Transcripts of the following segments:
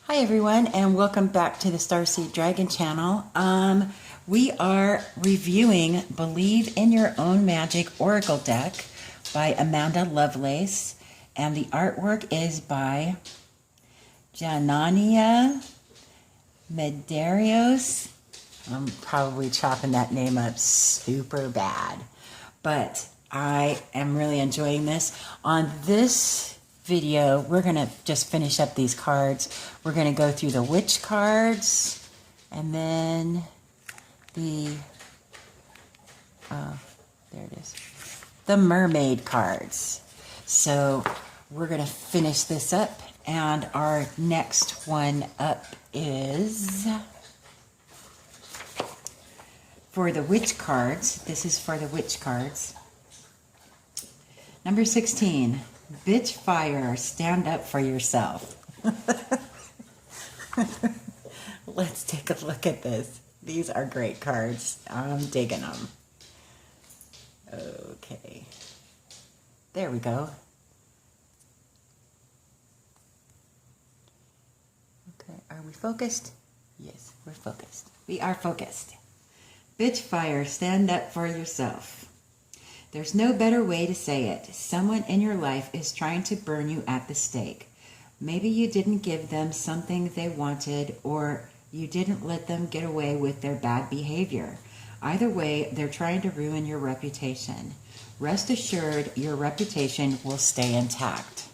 Hi everyone, and welcome back to the Starseed Dragon channel. We are reviewing Believe in Your Own Magic Oracle deck by Amanda Lovelace, and the artwork is by Janaina Medeiros. I'm probably chopping that name up super bad, but I am really enjoying this. On this video, we're going to just finish up these cards. We're going to go through the witch cards and then the the mermaid cards. So we're going to finish this up, and our next one up is for the witch cards. This is for the witch cards. Number 16. Bitch fire, stand up for yourself. Let's take a look at this. These are great cards. I'm digging them. Okay. There we go. Okay, are we focused? Yes, we're focused. We are focused. Bitch fire, stand up for yourself. There's no better way to say it. Someone in your life is trying to burn you at the stake. Maybe you didn't give them something they wanted, or you didn't let them get away with their bad behavior. Either way, they're trying to ruin your reputation. Rest assured, your reputation will stay intact.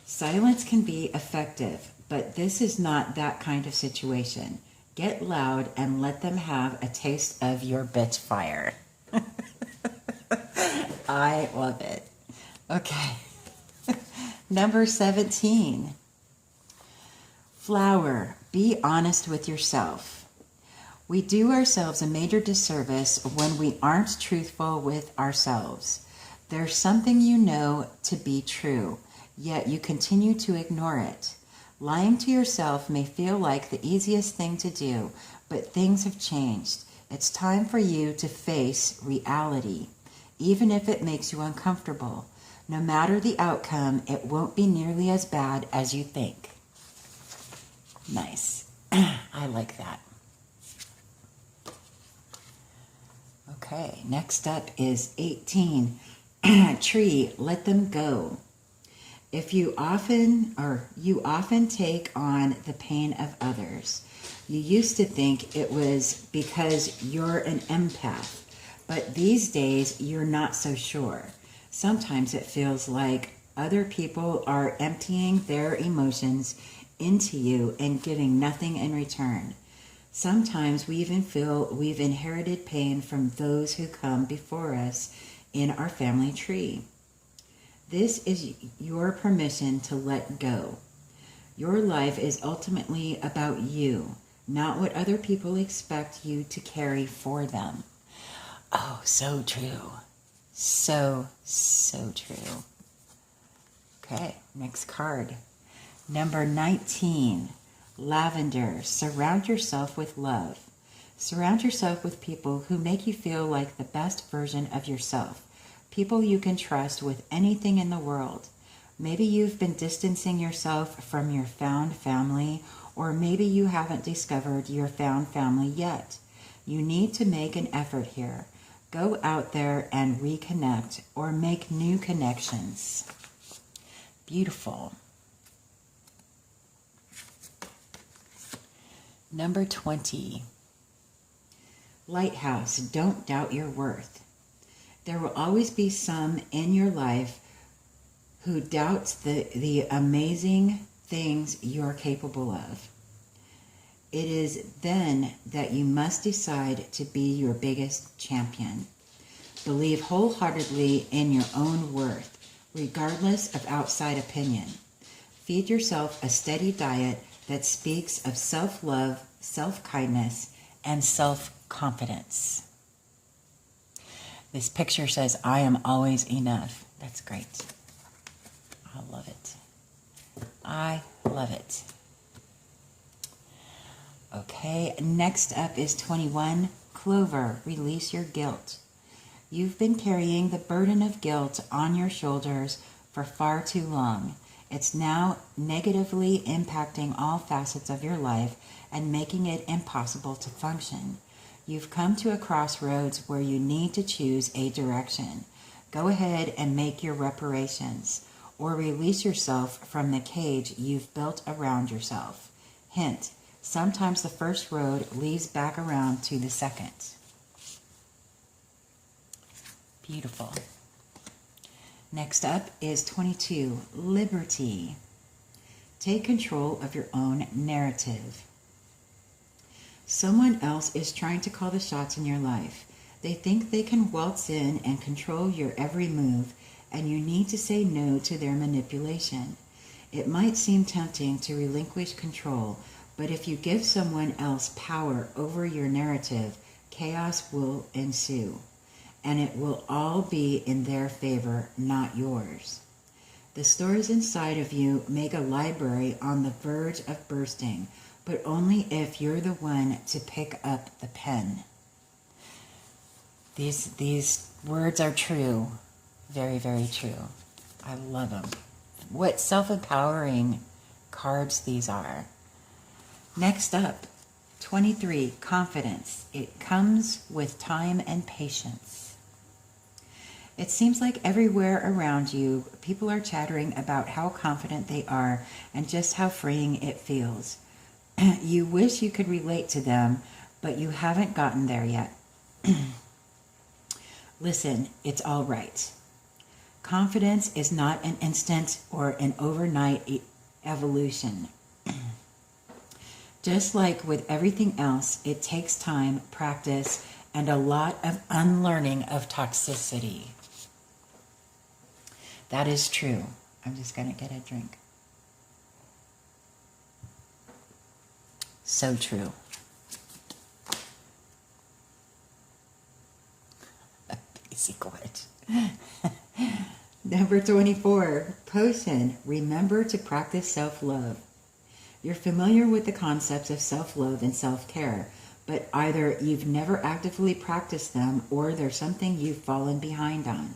Silence can be effective, but this is not that kind of situation. Get loud and let them have a taste of your bitch fire. I love it. Okay. Number 17. Flower, be honest with yourself. We do ourselves a major disservice when we aren't truthful with ourselves. There's something you know to be true, yet you continue to ignore it. Lying to yourself may feel like the easiest thing to do, but things have changed. It's time for you to face reality. Even if it makes you uncomfortable. No matter the outcome, it won't be nearly as bad as you think. Nice. I like that. Okay, next up is 18. Tree, let them go. If you often take on the pain of others. You used to think it was because you're an empath. But these days, you're not so sure. Sometimes it feels like other people are emptying their emotions into you and giving nothing in return. Sometimes we even feel we've inherited pain from those who come before us in our family tree. This is your permission to let go. Your life is ultimately about you, not what other people expect you to carry for them. Oh, so true. So true. Okay, next card. Number 19. Lavender, surround yourself with love. Surround yourself with people who make you feel like the best version of yourself. People you can trust with anything in the world. Maybe you've been distancing yourself from your found family, or maybe you haven't discovered your found family yet. You need to make an effort here. Go out there and reconnect or make new connections. Beautiful. Number 20. Lighthouse, don't doubt your worth. There will always be some in your life who doubts the amazing things you're capable of. It is then that you must decide to be your biggest champion. Believe wholeheartedly in your own worth, regardless of outside opinion. Feed yourself a steady diet that speaks of self-love, self-kindness, and self-confidence. This picture says, I am always enough. That's great. I love it. I love it. Okay, next up is 21. Clover, release your guilt. You've been carrying the burden of guilt on your shoulders for far too long. It's now negatively impacting all facets of your life and making it impossible to function. You've come to a crossroads where you need to choose a direction. Go ahead and make your reparations, or release yourself from the cage you've built around yourself. Hint, sometimes the first road leads back around to the second. Beautiful. Next up is 22, Liberty. Take control of your own narrative. Someone else is trying to call the shots in your life. They think they can waltz in and control your every move, and you need to say no to their manipulation. It might seem tempting to relinquish control, but if you give someone else power over your narrative, chaos will ensue, and it will all be in their favor, not yours. The stories inside of you make a library on the verge of bursting, but only if you're the one to pick up the pen. These words are true. Very, very true. I love them. What self-empowering cards these are. Next up, 23, Confidence. It comes with time and patience. It seems like everywhere around you, people are chattering about how confident they are and just how freeing it feels. You wish you could relate to them, but you haven't gotten there yet. Listen, it's all right. Confidence is not an instant or an overnight evolution. Just like with everything else, it takes time, practice, and a lot of unlearning of toxicity. That is true. I'm just going to get a drink. So true. Basic words. Number 24, Potion. Remember to practice self-love. You're familiar with the concepts of self-love and self-care, but either you've never actively practiced them or there's something you've fallen behind on.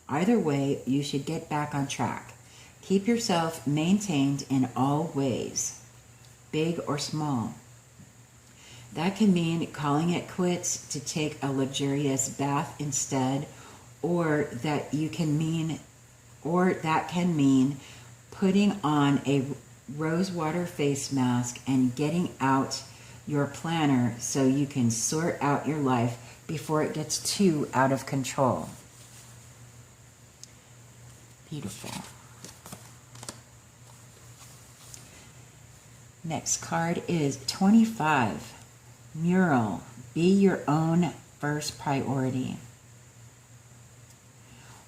Either way, you should get back on track. Keep yourself maintained in all ways, big or small. That can mean calling it quits to take a luxurious bath instead, or that can mean putting on a rosewater face mask and getting out your planner so you can sort out your life before it gets too out of control. Beautiful. Next card is 25. Mural. Be your own first priority.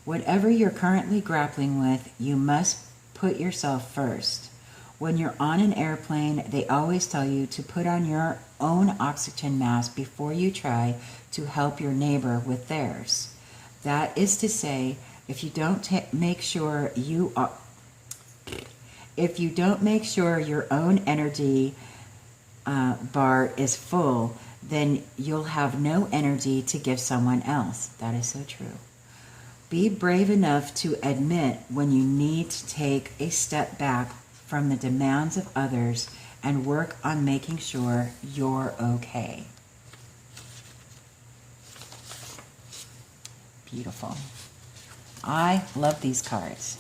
Whatever you're currently grappling with, you must put yourself first. When you're on an airplane, they always tell you to put on your own oxygen mask before you try to help your neighbor with theirs. That is to say, if you don't make sure your own energy bar is full, then you'll have no energy to give someone else. That is so true. Be brave enough to admit when you need to take a step back from the demands of others and work on making sure you're okay. Beautiful. I love these cards.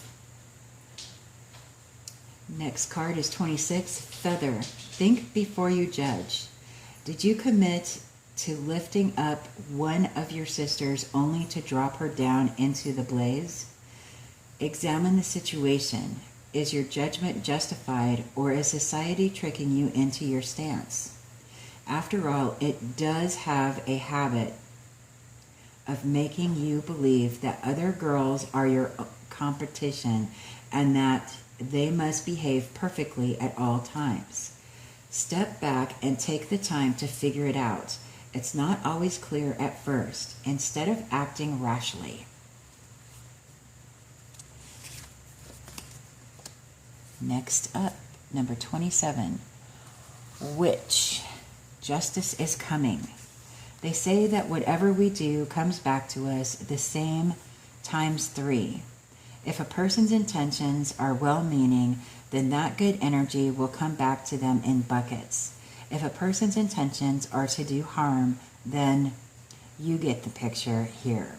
Next card is 26, Feather. Think before you judge. Did you commit to lifting up one of your sisters only to drop her down into the blaze? Examine the situation. Is your judgment justified, or is society tricking you into your stance? After all, it does have a habit of making you believe that other girls are your competition and that they must behave perfectly at all times. Step back and take the time to figure it out. It's not always clear at first, instead of acting rashly. Next up, number 27, Witch. Justice is coming. They say that whatever we do comes back to us the same times 3. If a person's intentions are well-meaning, then that good energy will come back to them in buckets. If a person's intentions are to do harm, then you get the picture here.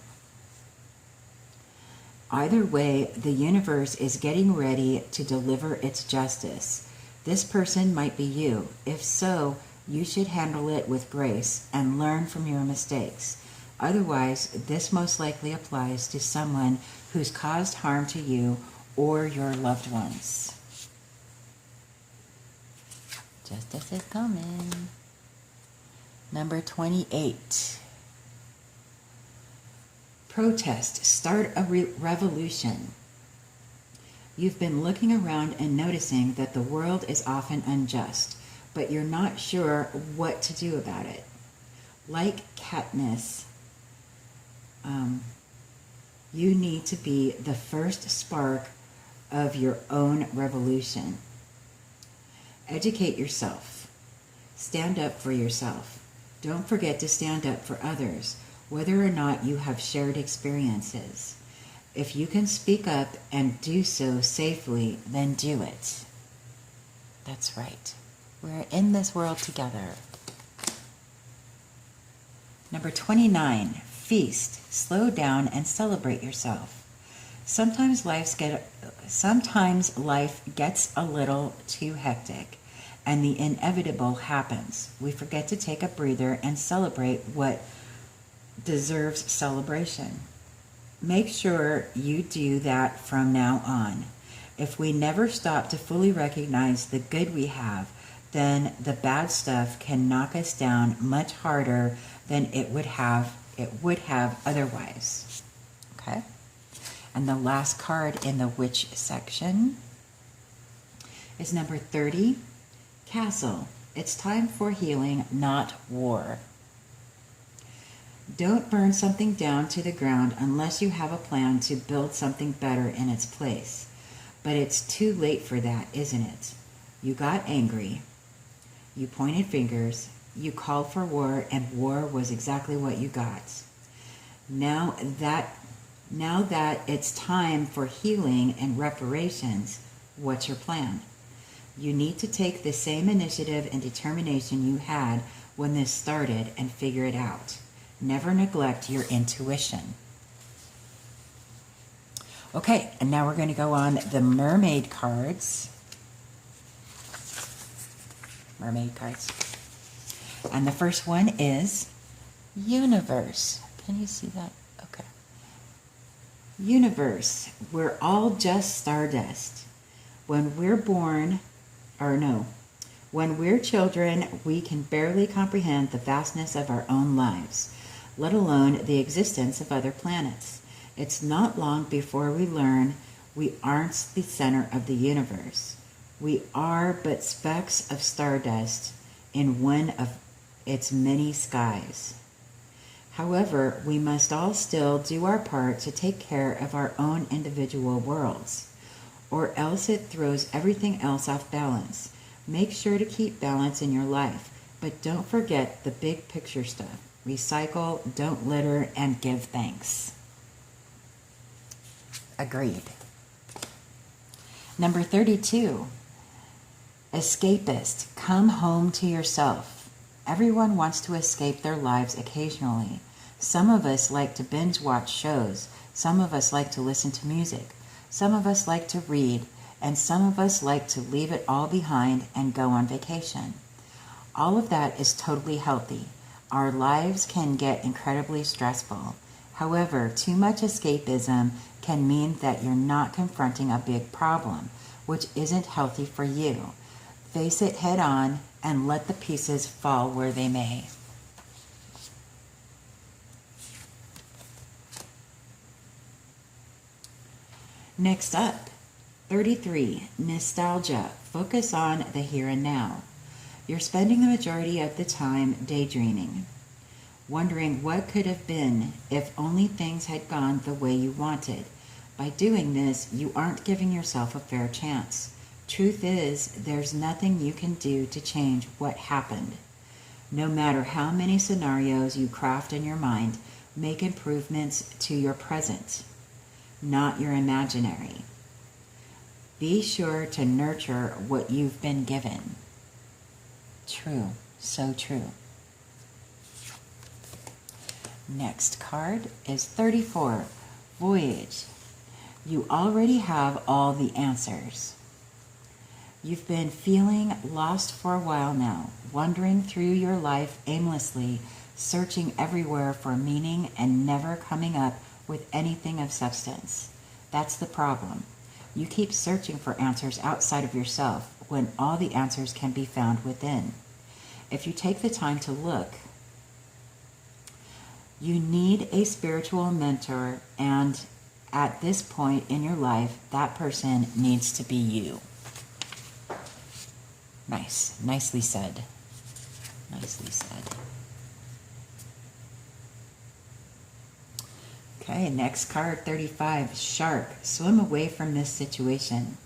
Either way, the universe is getting ready to deliver its justice. This person might be you. If so, you should handle it with grace and learn from your mistakes. Otherwise, this most likely applies to someone who's caused harm to you or your loved ones. Justice is coming. Number 28. Protest. Start a revolution. You've been looking around and noticing that the world is often unjust, but you're not sure what to do about it. Like Katniss, you need to be the first spark of your own revolution. Educate yourself. Stand up for yourself. Don't forget to stand up for others, whether or not you have shared experiences. If you can speak up and do so safely, then do it. That's right. We're in this world together. Number 29, feast. Slow down and celebrate yourself. Sometimes life gets a little too hectic, and the inevitable happens. We forget to take a breather and celebrate what deserves celebration. Make sure you do that from now on. If we never stop to fully recognize the good we have, then the bad stuff can knock us down much harder than it would have otherwise. Okay? And the last card in the witch section is number 30, Castle. It's time for healing, not war. Don't burn something down to the ground unless you have a plan to build something better in its place. But it's too late for that, isn't it? You got angry. You pointed fingers. You called for war, and war was exactly what you got. Now that it's time for healing and reparations, what's your plan? You need to take the same initiative and determination you had when this started and figure it out. Never neglect your intuition. Okay, and now we're going to go on the mermaid cards. Mermaid cards. And the first one is Universe. Can you see that? Okay. Universe. We're all just stardust. When we're children, we can barely comprehend the vastness of our own lives, let alone the existence of other planets. It's not long before we learn we aren't the center of the universe. We are but specks of stardust in one of its many skies. However, we must all still do our part to take care of our own individual worlds, or else it throws everything else off balance. Make sure to keep balance in your life, but don't forget the big picture stuff. Recycle, don't litter, and give thanks. Agreed. Number 32. Escapist. Come home to yourself. Everyone wants to escape their lives occasionally. Some of us like to binge watch shows. Some of us like to listen to music. Some of us like to read. And some of us like to leave it all behind and go on vacation. All of that is totally healthy. Our lives can get incredibly stressful. However, too much escapism can mean that you're not confronting a big problem, which isn't healthy for you. Face it head on and let the pieces fall where they may. Next up, 33, Nostalgia. Focus on the here and now. You're spending the majority of the time daydreaming, wondering what could have been if only things had gone the way you wanted. By doing this, you aren't giving yourself a fair chance. Truth is, there's nothing you can do to change what happened. No matter how many scenarios you craft in your mind, make improvements to your present. not your imaginary. Be sure to nurture what you've been given. True, so true. Next card is 34, Voyage. You already have all the answers. You've been feeling lost for a while now, wandering through your life aimlessly, searching everywhere for meaning and never coming up with anything of substance. That's the problem. You keep searching for answers outside of yourself when all the answers can be found within. If you take the time to look, you need a spiritual mentor, and at this point in your life, that person needs to be you. Nice. Nicely said. Nicely said. Okay, next card, 35, Shark. Swim away from this situation.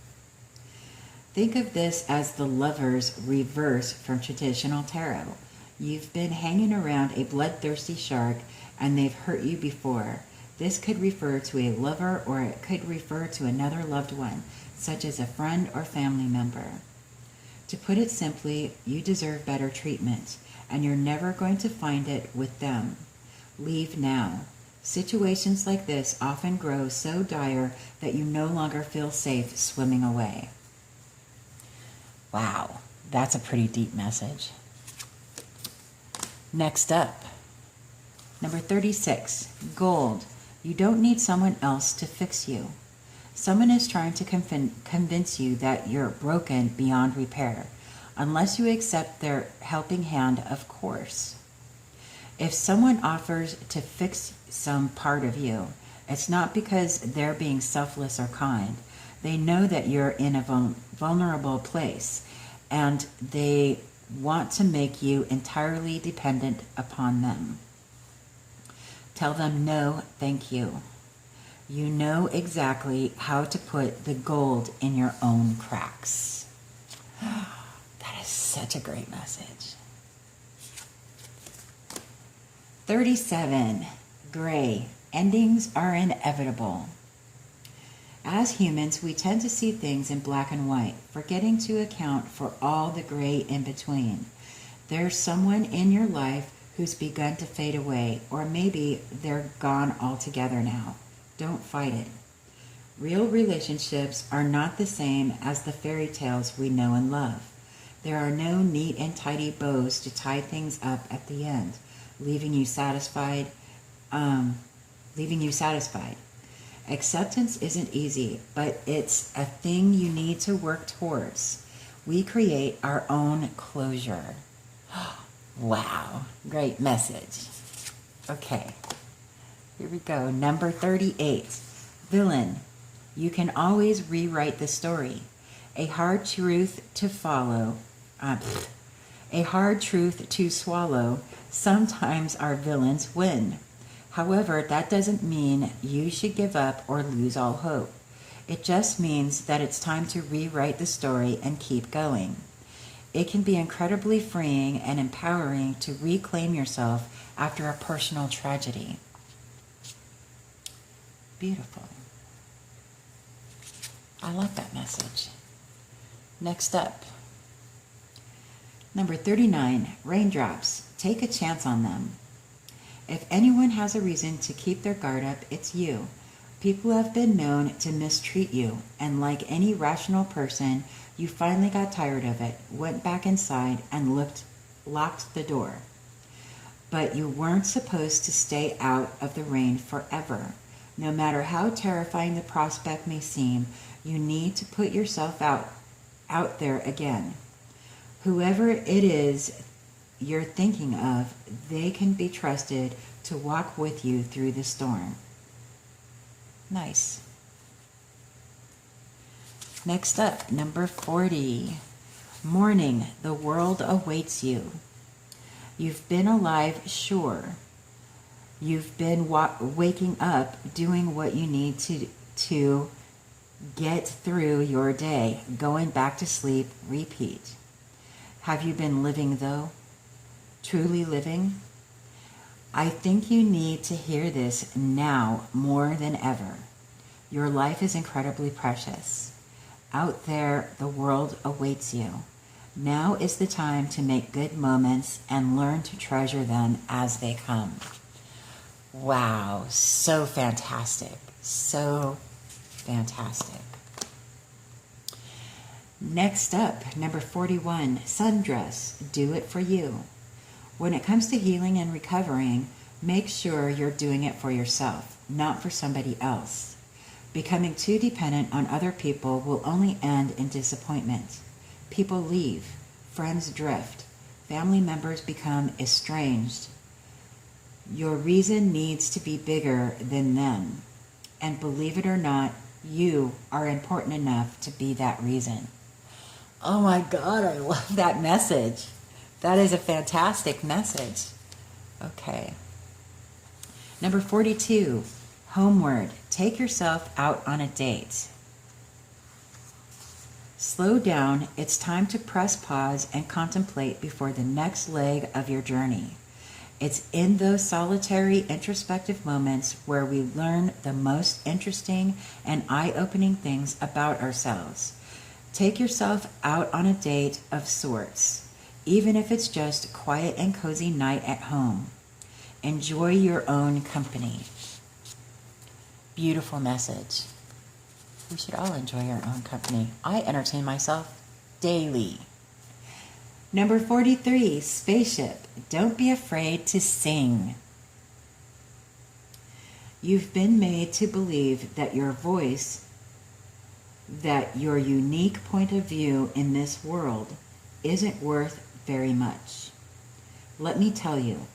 Think of this as the Lover's reverse from traditional tarot. You've been hanging around a bloodthirsty shark and they've hurt you before. This could refer to a lover, or it could refer to another loved one, such as a friend or family member. To put it simply, you deserve better treatment, and you're never going to find it with them. Leave now. Situations like this often grow so dire that you no longer feel safe swimming away. Wow, that's a pretty deep message. Next up, number 36, Gold. You don't need someone else to fix you. Someone is trying to convince you that you're broken beyond repair, unless you accept their helping hand, of course. If someone offers to fix some part of you, it's not because they're being selfless or kind. They know that you're in a vulnerable place, and they want to make you entirely dependent upon them. Tell them no, thank you. You know exactly how to put the gold in your own cracks. That is such a great message. 37, Gray. Endings are inevitable. As humans, we tend to see things in black and white, forgetting to account for all the gray in between. There's someone in your life who's begun to fade away, or maybe they're gone altogether now. Don't fight it. Real relationships are not the same as the fairy tales we know and love. There are no neat and tidy bows to tie things up at the end, leaving you satisfied. Acceptance isn't easy, but it's a thing you need to work towards. We create our own closure. Wow, great message. Okay, here we go. Number 38, Villain. You can always rewrite the story. A hard truth to follow. A hard truth to swallow. Sometimes our villains win. However, that doesn't mean you should give up or lose all hope. It just means that it's time to rewrite the story and keep going. It can be incredibly freeing and empowering to reclaim yourself after a personal tragedy. Beautiful. I like that message. Next up, number 39, Raindrops. Take a chance on them. If anyone has a reason to keep their guard up, it's you. People have been known to mistreat you, and like any rational person, you finally got tired of it, went back inside, and locked the door. But you weren't supposed to stay out of the rain forever. No matter how terrifying the prospect may seem, you need to put yourself out there again. Whoever it is you're thinking of, they can be trusted to walk with you through the storm. Nice. Next up, number 40. Morning, the world awaits you. You've been alive, sure. You've been waking up, doing what you need to get through your day, going back to sleep, repeat. Have you been living, though? Truly living? I think you need to hear this now more than ever. Your life is incredibly precious. Out there, the world awaits you. Now is the time to make good moments and learn to treasure them as they come. Wow, so fantastic. So fantastic. Next up, number 41, Sundress, do it for you. When it comes to healing and recovering, make sure you're doing it for yourself, not for somebody else. Becoming too dependent on other people will only end in disappointment. People leave, friends drift, family members become estranged. Your reason needs to be bigger than them. And believe it or not, you are important enough to be that reason. Oh my God, I love that message. That is a fantastic message. Okay. Number 42, homeward. Take yourself out on a date. Slow down. It's time to press pause and contemplate before the next leg of your journey. It's in those solitary, introspective moments where we learn the most interesting and eye-opening things about ourselves. Take yourself out on a date of sorts, even if it's just a quiet and cozy night at home. Enjoy your own company. Beautiful message. We should all enjoy our own company. I entertain myself daily. Number 43, Spaceship. Don't be afraid to sing. You've been made to believe that your voice, that your unique point of view in this world isn't worth very much. Let me tell you,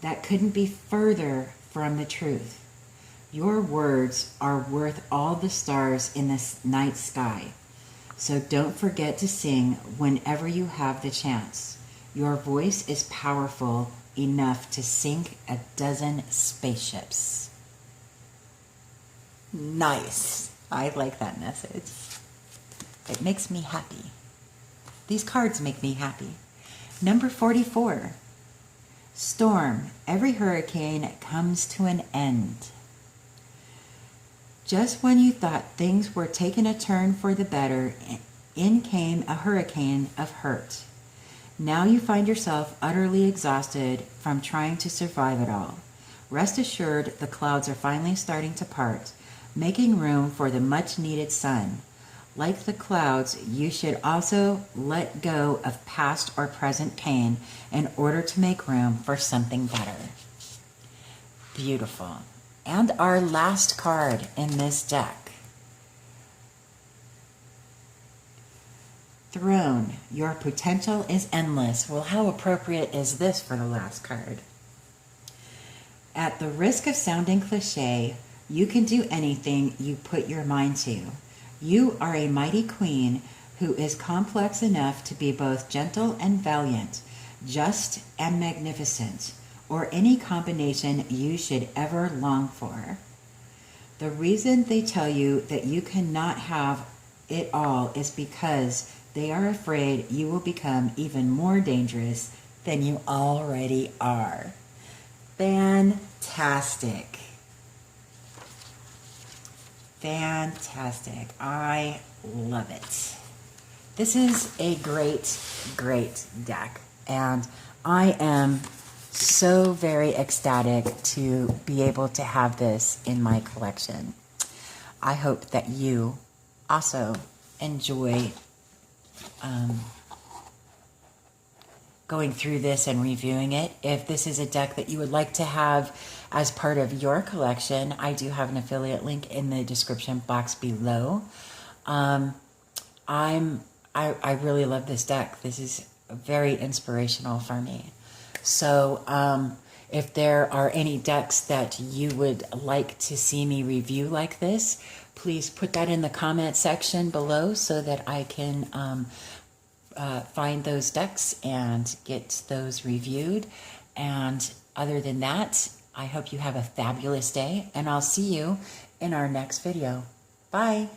that couldn't be further from the truth. Your words are worth all the stars in the night sky. So don't forget to sing whenever you have the chance. Your voice is powerful enough to sink a dozen spaceships. Nice. I like that message. It makes me happy. These cards make me happy. Number 44. Storm. Every hurricane comes to an end. Just when you thought things were taking a turn for the better, in came a hurricane of hurt. Now you find yourself utterly exhausted from trying to survive it all. Rest assured, the clouds are finally starting to part, making room for the much-needed sun. Like the clouds, you should also let go of past or present pain in order to make room for something better. Beautiful. And our last card in this deck. Throne. Your potential is endless. Well, how appropriate is this for the last card? At the risk of sounding cliche, you can do anything you put your mind to. You are a mighty queen who is complex enough to be both gentle and valiant, just and magnificent, or any combination you should ever long for. The reason they tell you that you cannot have it all is because they are afraid you will become even more dangerous than you already are. Fantastic. Fantastic. I love it. This is a great, great deck, and I am so very ecstatic to be able to have this in my collection. I hope that you also enjoy going through this and reviewing it. If this is a deck that you would like to have as part of your collection, I do have an affiliate link in the description box below. I really love this deck. This is very inspirational for me. So if there are any decks that you would like to see me review like this, please put that in the comment section below so that I can find those decks and get those reviewed. And other than that, I hope you have a fabulous day, and I'll see you in our next video. Bye.